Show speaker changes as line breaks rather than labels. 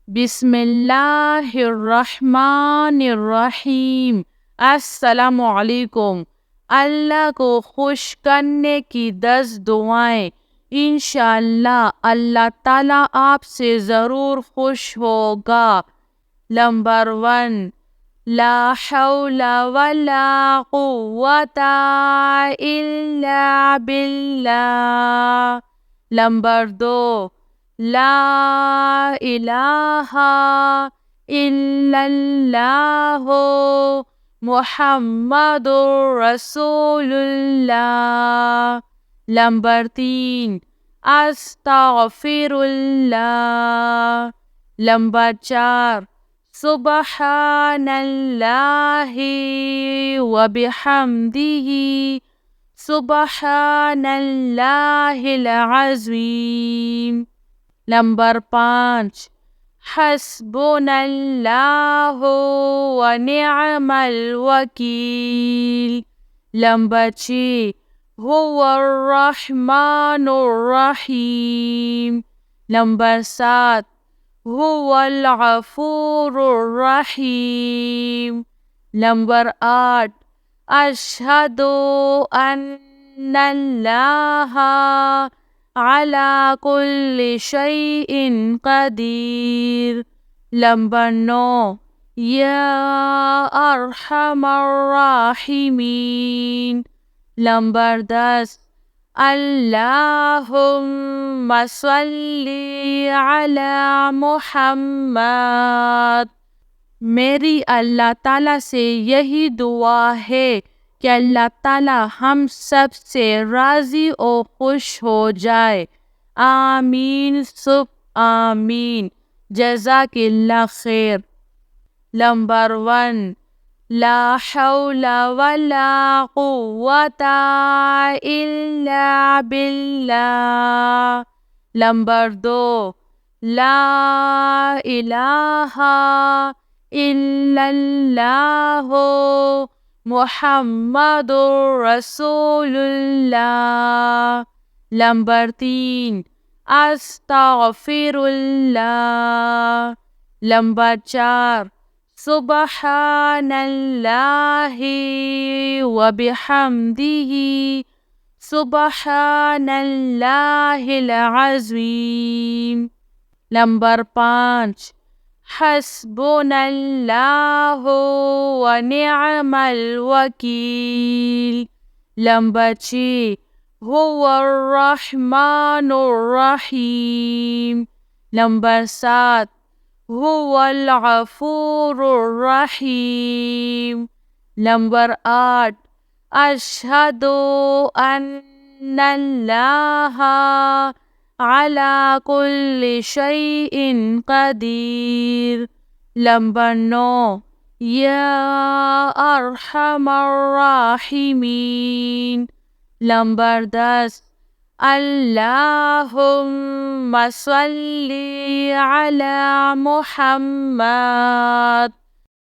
بسم اللہ الرحمن الرحیم۔ السلام علیکم۔ اللہ کو خوش کرنے کی 10 دعائیں۔ انشاءاللہ اللہ تعالیٰ آپ سے ضرور خوش ہوگا۔ نمبر 1، لا حول ولا قوة الا باللہ۔ نمبر 2، لا الہ الا اللہ محمد رسول اللہ۔ نمبر 3، استغفر اللہ۔ نمبر 4، سبحان اللہ وبحمدہ سبحان اللہ العظیم۔ نمبر 5، حسبنا اللہ ونعم الوکیل۔ نمبر 6، هو الرحمن الرحیم۔ نمبر 7، هو الغفور الرحیم۔ نمبر 8، اشہد ان اللہ علی کل شیء قدیر۔ نمبر 9، یا ارحم الراحمین۔ نمبر 10، اللہم صلی علی محمد۔ میری اللہ تعالیٰ سے یہی دعا ہے کہ اللہ تعالیٰ ہم سب سے راضی و خوش ہو جائے۔ آمین سب آمین۔ جزاک اللہ خیر۔ نمبر 1، لا حول ولا قوة الا باللہ۔ نمبر 2، لا الہ الا اللہ محمد رسول اللہ۔ نمبر 3، استغفر اللہ۔ نمبر 4، سبحان اللہ وبحمدہ سبحان اللہ العظیم۔ نمبر 5، حسبنا اللہ ونعم الوکیل۔ نمبر 6، هو الرحمن الرحیم۔ نمبر 7، هو الغفور الرحیم۔ نمبر 8، اشہد ان اللہ علی کل شیء قدیر۔ نمبر 9، یا ارحم الراحمین۔ نمبر 10، اللہم صلی علی محمد۔